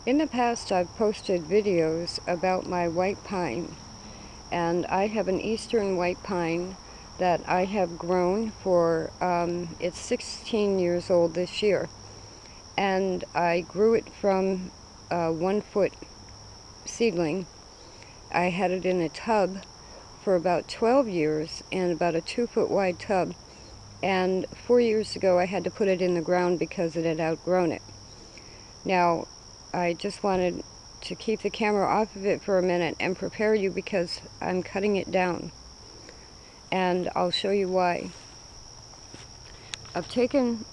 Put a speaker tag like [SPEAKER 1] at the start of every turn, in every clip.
[SPEAKER 1] In the past, I've posted videos about my white pine, and I have an eastern white pine that I have grown for, it's 16 years old this year, and I grew it from a 1-foot seedling. I had it in a tub for about 12 years in about a 2-foot wide tub, and 4 years ago I had to put it in the ground because it had outgrown it. Now, I just wanted to keep the camera off of it for a minute and prepare you because I'm cutting it down. And I'll show you why. I've taken,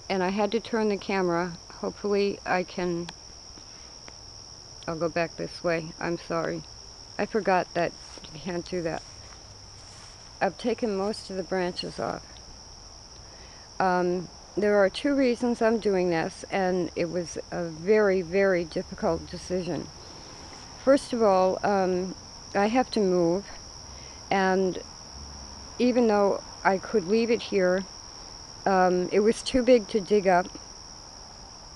[SPEAKER 1] and I had to turn the camera. Hopefully I can, I'll go back this way. I'm sorry. I forgot that you can't do that. I've taken most of the branches off. There are 2 reasons I'm doing this, and it was a very, very difficult decision. First of all, I have to move, and even though I could leave it here, it was too big to dig up.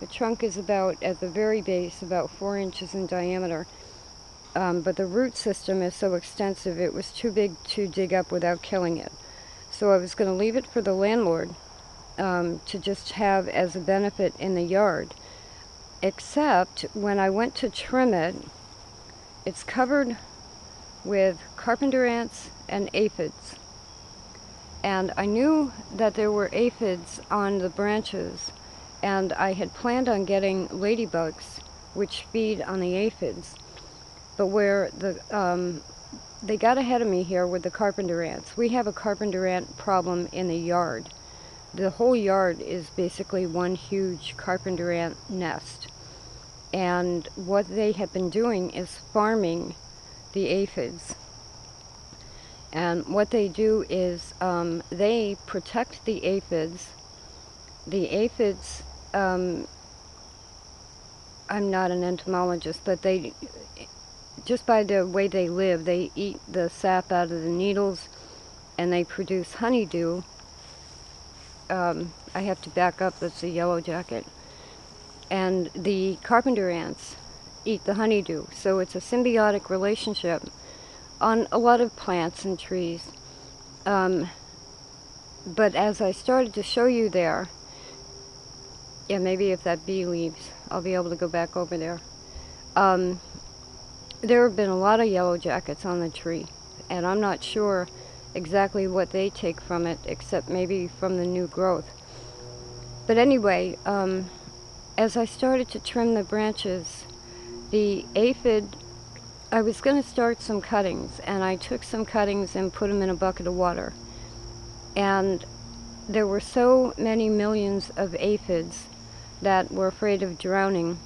[SPEAKER 1] The trunk is about, at the very base, about 4 inches in diameter, but the root system is so extensive it was too big to dig up without killing it. So I was going to leave it for the landlord to just have as a benefit in the yard. Except when I went to trim it, it's covered with carpenter ants and aphids. And I knew that there were aphids on the branches, and I had planned on getting ladybugs, which feed on the aphids. But where they got ahead of me here with the carpenter ants. We have a carpenter ant problem in the yard. The whole yard is basically one huge carpenter ant nest. And what they have been doing is farming the aphids. And what they do is they protect the aphids. The aphids, I'm not an entomologist, but they, just by the way they live, they eat the sap out of the needles and they produce honeydew. I have to back up, that's a yellow jacket. And the carpenter ants eat the honeydew. So it's a symbiotic relationship on a lot of plants and trees. But as I started to show you there, yeah, maybe if that bee leaves, I'll be able to go back over there. There have been a lot of yellow jackets on the tree, and I'm not sure exactly what they take from it, except maybe from the new growth. But anyway, as I started to trim the branches, the aphid, I was going to start some cuttings, and I took some cuttings and put them in a bucket of water. And there were so many millions of aphids that were afraid of drowning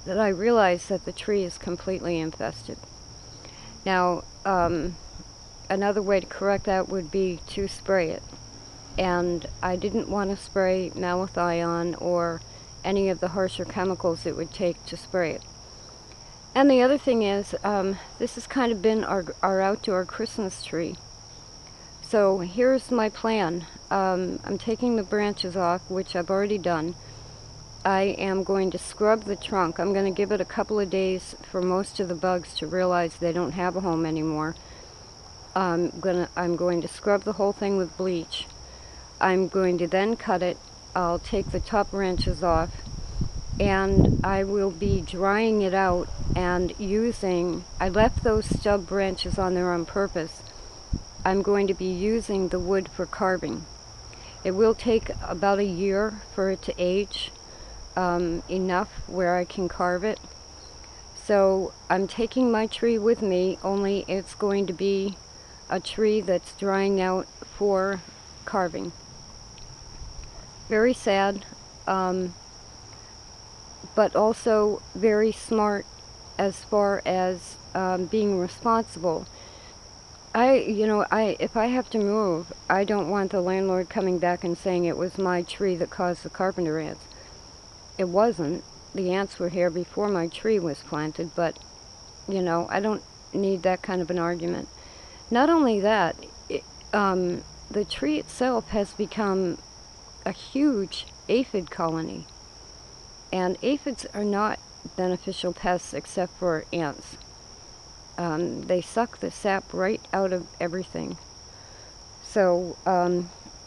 [SPEAKER 1] that I realized that the tree is completely infested. Now, another way to correct that would be to spray it. And I didn't want to spray malathion or any of the harsher chemicals it would take to spray it. And the other thing is, this has kind of been our outdoor Christmas tree. So here's my plan. I'm taking the branches off, which I've already done. I am going to scrub the trunk. I'm going to give it a couple of days for most of the bugs to realize they don't have a home anymore. I'm going to scrub the whole thing with bleach. I'm going to then cut it. I'll take the top branches off, and I will be drying it out and using, I left those stub branches on there on purpose. I'm going to be using the wood for carving. It will take about a year for it to age enough where I can carve it. So I'm taking my tree with me, only it's going to be a tree that's drying out for carving. Very sad, but also very smart as far as being responsible. If I have to move, I don't want the landlord coming back and saying it was my tree that caused the carpenter ants. It wasn't. The ants were here before my tree was planted, but, I don't need that kind of an argument. Not only that, the tree itself has become a huge aphid colony. And aphids are not beneficial pests except for ants. They suck the sap right out of everything. So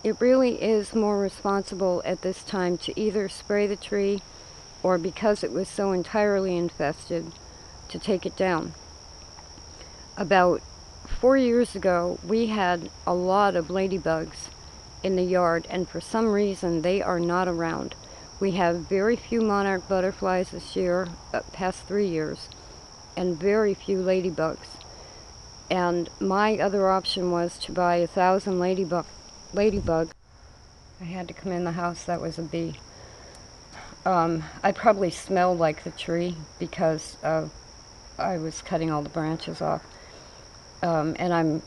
[SPEAKER 1] it really is more responsible at this time to either spray the tree or, because it was so entirely infested, to take it down. About 4 years ago, we had a lot of ladybugs in the yard, and for some reason they are not around. We have very few monarch butterflies this year, past 3 years, and very few ladybugs. And my other option was to buy 1,000 ladybug. I had to come in the house, that was a bee. I probably smelled like the tree because I was cutting all the branches off. And I'm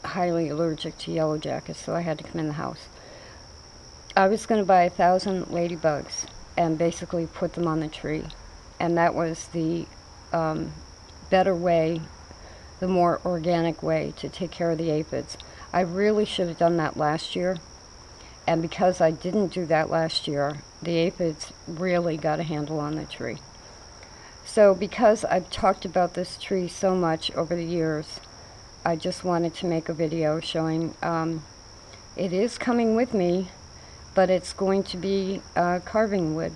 [SPEAKER 1] highly allergic to yellow jackets, so I had to come in the house. I was going to buy 1,000 ladybugs and basically put them on the tree. And that was the better way, the more organic way to take care of the aphids. I really should have done that last year. And because I didn't do that last year, the aphids really got a handle on the tree. So because I've talked about this tree so much over the years, I just wanted to make a video showing it is coming with me, but it's going to be carving wood.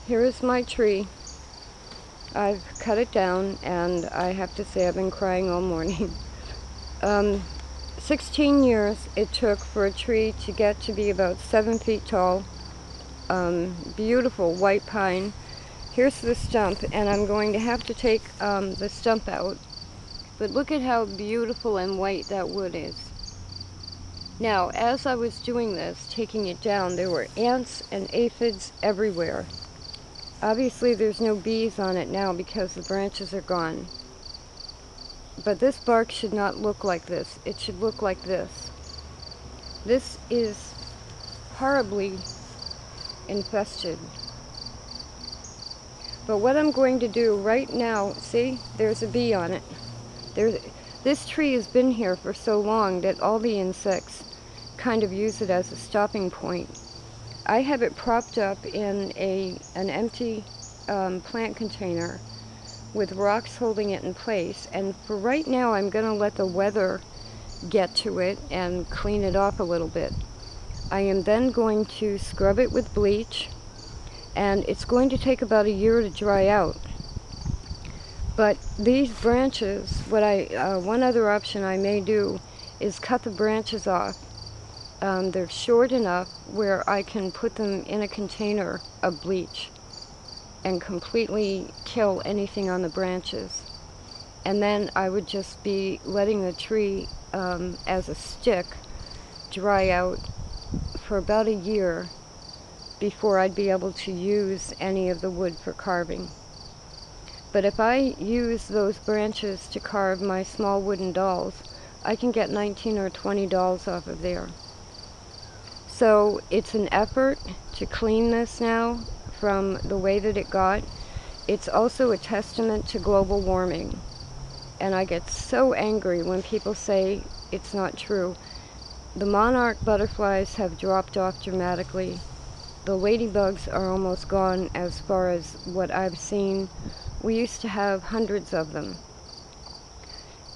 [SPEAKER 1] Here is my tree. I've cut it down, and I have to say I've been crying all morning. 16 years it took for a tree to get to be about 7 feet tall. Beautiful white pine. Here's the stump, and I'm going to have to take the stump out. But look at how beautiful and white that wood is. Now, as I was doing this, taking it down, there were ants and aphids everywhere. Obviously there's no bees on it now because the branches are gone. But this bark should not look like this. It should look like this. This is horribly infested. But what I'm going to do right now, see, there's a bee on it. This tree has been here for so long that all the insects kind of use it as a stopping point. I have it propped up in an empty plant container with rocks holding it in place, and for right now I'm going to let the weather get to it and clean it off a little bit. I am then going to scrub it with bleach, and it's going to take about a year to dry out. But these branches, one other option I may do is cut the branches off. They're short enough where I can put them in a container of bleach and completely kill anything on the branches. And then I would just be letting the tree as a stick dry out for about a year before I'd be able to use any of the wood for carving. But if I use those branches to carve my small wooden dolls, I can get 19 or 20 dolls off of there. So it's an effort to clean this now from the way that it got. It's also a testament to global warming. And I get so angry when people say it's not true. The monarch butterflies have dropped off dramatically. The ladybugs are almost gone as far as what I've seen. We used to have hundreds of them.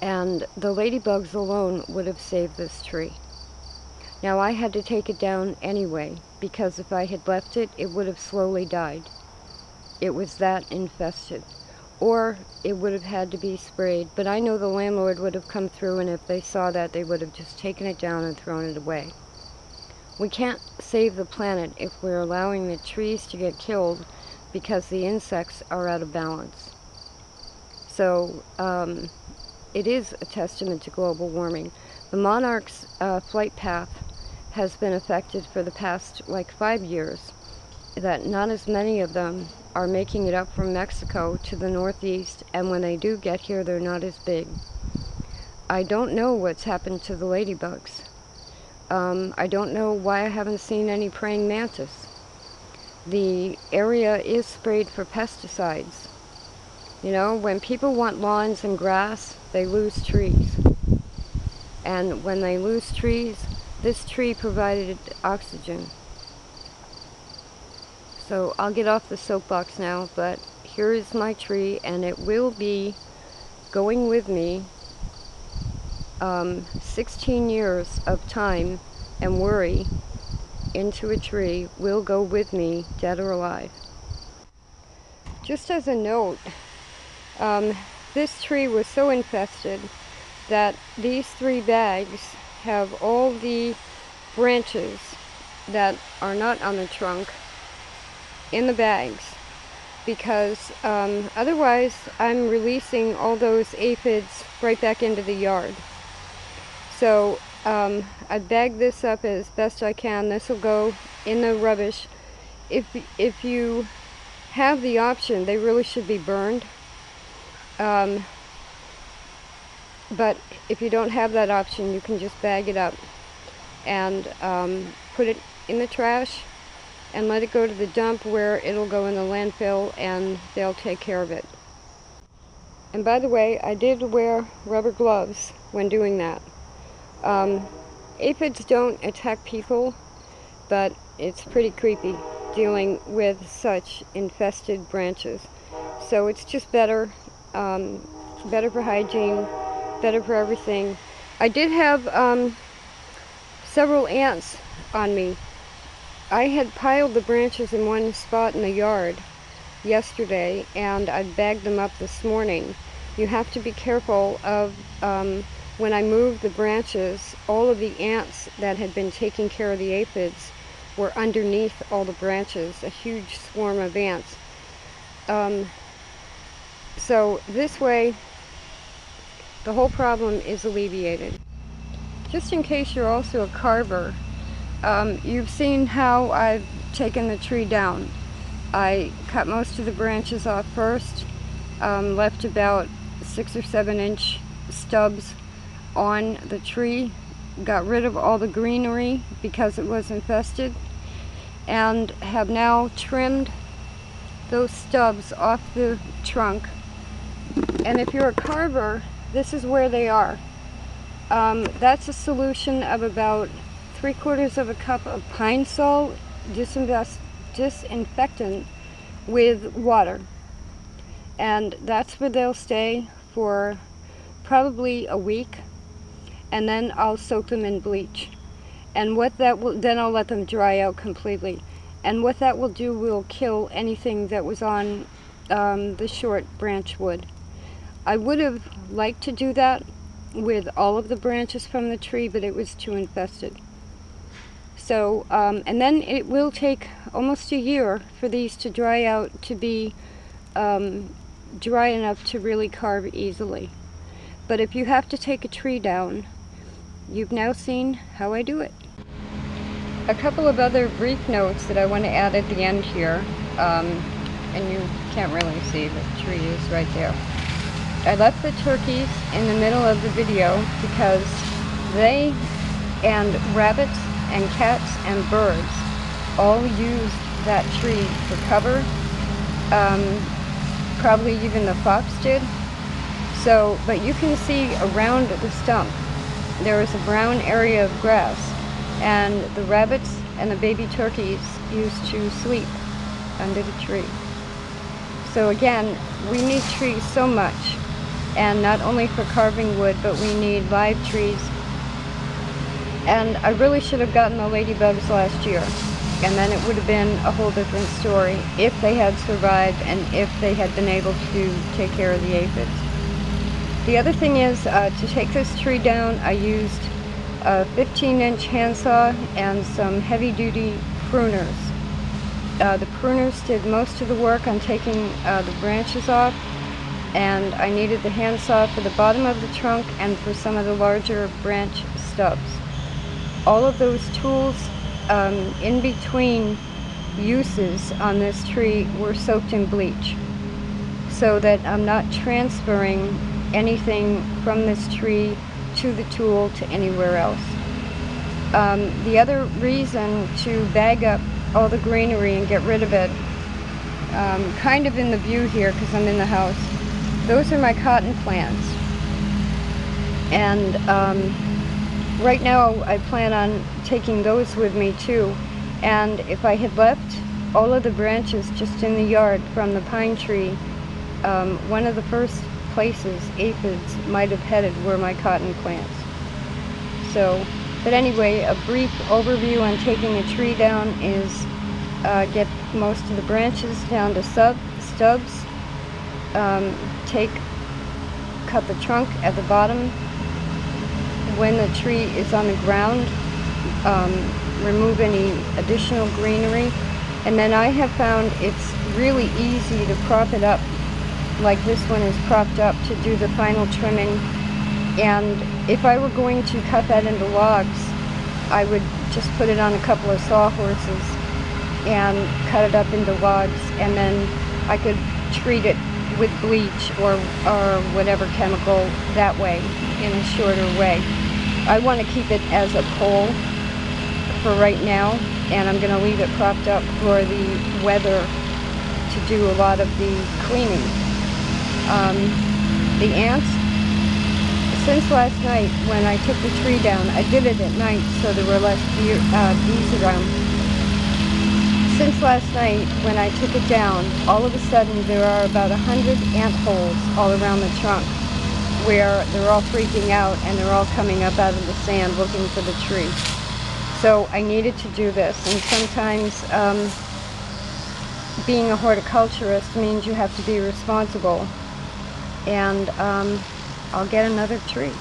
[SPEAKER 1] And the ladybugs alone would have saved this tree. Now I had to take it down anyway, because if I had left it, it would have slowly died. It was that infested. Or it would have had to be sprayed, but I know the landlord would have come through, and if they saw that, they would have just taken it down and thrown it away. We can't save the planet if we're allowing the trees to get killed because the insects are out of balance. So it is a testament to global warming. The monarch's flight path has been affected for the past 5 years, that not as many of them are making it up from Mexico to the northeast, and when they do get here, they're not as big. I don't know what's happened to the ladybugs. I don't know why I haven't seen any praying mantis. The area is sprayed for pesticides. You know, when people want lawns and grass, they lose trees. And when they lose trees, this tree provided oxygen. So I'll get off the soapbox now, but here is my tree, and it will be going with me 16 years of time and worry into a tree will go with me, dead or alive. Just as a note, this tree was so infested that these 3 bags have all the branches that are not on the trunk in the bags, because otherwise I'm releasing all those aphids right back into the yard. So I bagged this up as best I can. This will go in the rubbish. If you have the option, they really should be burned. But if you don't have that option, you can just bag it up and put it in the trash and let it go to the dump, where it'll go in the landfill and they'll take care of it. And by the way, I did wear rubber gloves when doing that. Aphids don't attack people, but it's pretty creepy dealing with such infested branches. So it's just better, better for hygiene, better for everything. I did have several ants on me. I had piled the branches in one spot in the yard yesterday, and I bagged them up this morning. You have to be careful of when I moved the branches, all of the ants that had been taking care of the aphids were underneath all the branches, a huge swarm of ants. So this way, the whole problem is alleviated. Just in case you're also a carver, you've seen how I've taken the tree down. I cut most of the branches off first, left about 6 or 7 inch stubs on the tree, got rid of all the greenery because it was infested, and have now trimmed those stubs off the trunk. And if you're a carver, this is where they are. That's a solution of about 3/4 of a cup of pine sol disinfectant with water. And that's where they'll stay for probably a week, and then I'll soak them in bleach. And what that will, then I'll let them dry out completely. And what that will do will kill anything that was on the short branch wood. I would have liked to do that with all of the branches from the tree, but it was too infested. So, and then it will take almost a year for these to dry out to be dry enough to really carve easily. But if you have to take a tree down, you've now seen how I do it. A couple of other brief notes that I want to add at the end here, and you can't really see, the tree is right there. I left the turkeys in the middle of the video because they and rabbits and cats and birds all use that tree for cover. Probably even the fox did. So, but you can see around the stump there is a brown area of grass, and the rabbits and the baby turkeys used to sleep under the tree. So again, we need trees so much, and not only for carving wood, but we need live trees. And I really should have gotten the ladybugs last year, and then it would have been a whole different story if they had survived and if they had been able to take care of the aphids. The other thing is, to take this tree down, I used a 15-inch handsaw and some heavy-duty pruners. The pruners did most of the work on taking the branches off, and I needed the handsaw for the bottom of the trunk and for some of the larger branch stubs. All of those tools in between uses on this tree were soaked in bleach, so that I'm not transferring anything from this tree to the tool to anywhere else. The other reason to bag up all the greenery and get rid of it, kind of in the view here because I'm in the house, those are my cotton plants. And right now I plan on taking those with me too. And if I had left all of the branches just in the yard from the pine tree, one of the first places aphids might have headed were my cotton plants. So, but anyway, a brief overview on taking a tree down is get most of the branches down to stubs, cut the trunk at the bottom. When the tree is on the ground, remove any additional greenery, and then I have found it's really easy to prop it up like this one is propped up to do the final trimming. And if I were going to cut that into logs, I would just put it on a couple of sawhorses and cut it up into logs, and then I could treat it with bleach or whatever chemical that way, in a shorter way. I want to keep it as a pole for right now, and I'm going to leave it propped up for the weather to do a lot of the cleaning. The ants, since last night when I took the tree down, I did it at night so there were less bees around. Since last night when I took it down, all of a sudden there are about 100 ant holes all around the trunk where they're all freaking out and they're all coming up out of the sand looking for the tree. So I needed to do this, and sometimes being a horticulturist means you have to be responsible, and I'll get another tree.